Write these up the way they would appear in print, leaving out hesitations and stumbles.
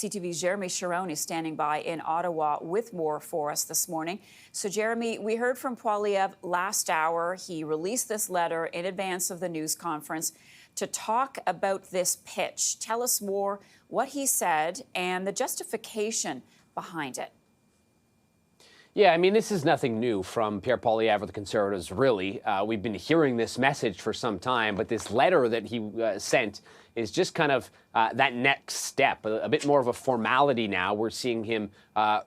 CTV's Jeremie Charron is standing by in Ottawa with more for us this morning. So, Jeremie, we heard from Poilievre last hour. He released this letter in advance of the news conference to talk about this pitch. Tell us more what he said and the justification behind it. Yeah, I mean, this is nothing new from Pierre Poilievre, the Conservatives, really. We've been hearing this message for some time, but this letter that he sent is just kind of that next step, a bit more of a formality now. We're seeing him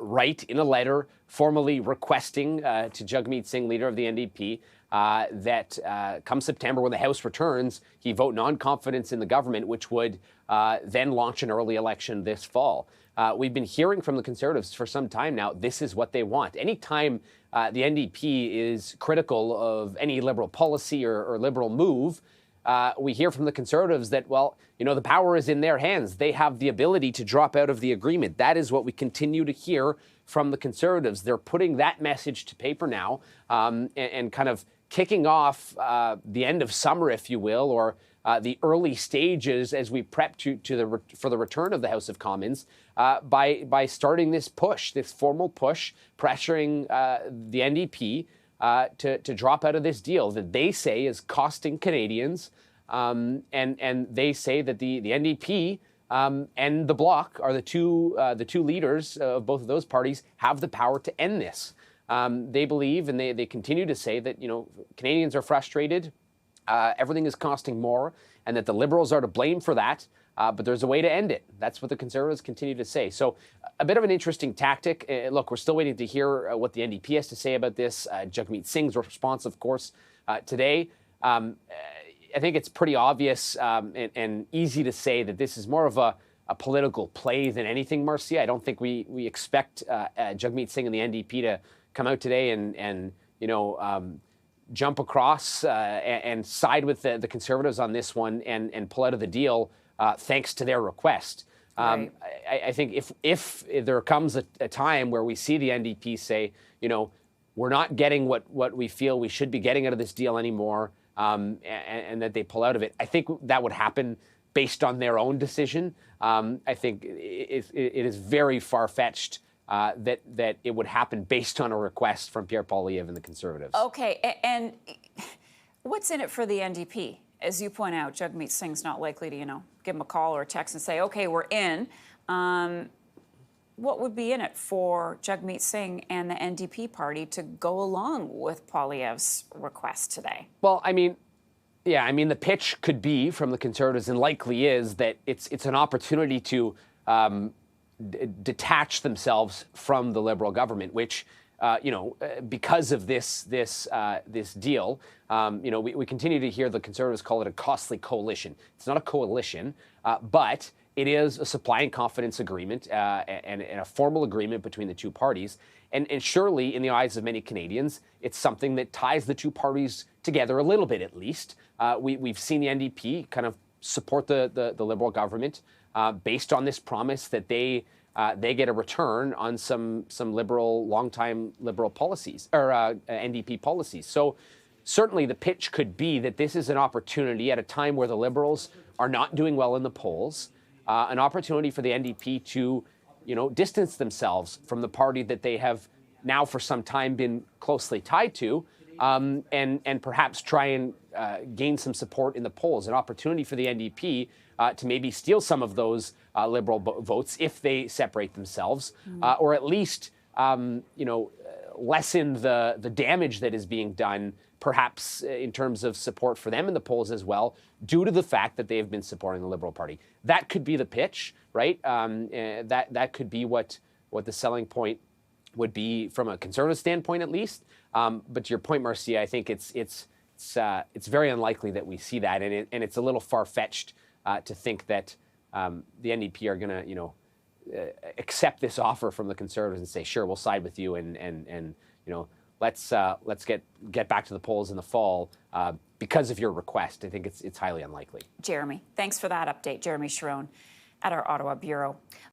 write in a letter formally requesting to Jagmeet Singh, leader of the NDP, that come September, when the House returns, he vote non-confidence in the government, which would then launch an early election this fall. We've been hearing from the Conservatives for some time now, this is what they want. Anytime the NDP is critical of any Liberal policy or Liberal move, we hear from the Conservatives that, well, you know, the power is in their hands. They have the ability to drop out of the agreement. That is what we continue to hear from the Conservatives. They're putting that message to paper now and kind of kicking off the end of summer, if you will, or the early stages as we prep for the return of the House of Commons by starting this push, this formal push, pressuring the NDP to drop out of this deal that they say is costing Canadians, and they say that the NDP and the Bloc are the two leaders of both of those parties have the power to end this. They believe, and they continue to say that, you know, Canadians are frustrated. Everything is costing more, and that the Liberals are to blame for that. But there's a way to end it. That's what the Conservatives continue to say. So a bit of an interesting tactic. Look, we're still waiting to hear what the NDP has to say about this. Jagmeet Singh's response, of course, today. I think it's pretty obvious and easy to say that this is more of a political play than anything, Marcia. I don't think we expect Jagmeet Singh and the NDP to come out today and you know, jump across and side with the Conservatives on this one and pull out of the deal thanks to their request. Right. I think if there comes a time where we see the NDP say, you know, we're not getting what we feel we should be getting out of this deal anymore, and that they pull out of it, I think that would happen based on their own decision. I think it is very far-fetched that it would happen based on a request from Pierre Poilievre and the Conservatives. Okay, and what's in it for the NDP? As you point out, Jagmeet Singh's not likely to, you know, give him a call or a text and say, okay, we're in. What would be in it for Jagmeet Singh and the NDP party to go along with Poilievre's request today? Well, I mean, yeah, I mean, the pitch could be from the Conservatives, and likely is, that it's an opportunity to detach themselves from the Liberal government, which, you know, because of this deal, you know, we continue to hear the Conservatives call it a costly coalition. It's not a coalition, but it is a supply and confidence agreement and a formal agreement between the two parties. And surely, in the eyes of many Canadians, it's something that ties the two parties together a little bit, at least. We've seen the NDP kind of support the Liberal government based on this promise that they get a return on some longtime Liberal policies, or NDP policies. So certainly the pitch could be that this is an opportunity at a time where the Liberals are not doing well in the polls, an opportunity for the NDP to, you know, distance themselves from the party that they have now for some time been closely tied to, and perhaps try and gain some support in the polls, an opportunity for the NDP to maybe steal some of those Liberal votes if they separate themselves, or at least, you know, lessen the damage that is being done, perhaps in terms of support for them in the polls as well, due to the fact that they have been supporting the Liberal Party. That could be the pitch, right? That could be what the selling point would be from a Conservative standpoint, at least. But to your point, Marcia, I think it's very unlikely that we see that, and it's a little far-fetched to think that the NDP are going to, you know, accept this offer from the Conservatives and say, sure, we'll side with you, and you know, let's get back to the polls in the fall because of your request. I think it's highly unlikely. Jeremie, thanks for that update. Jeremie Charron at our Ottawa bureau.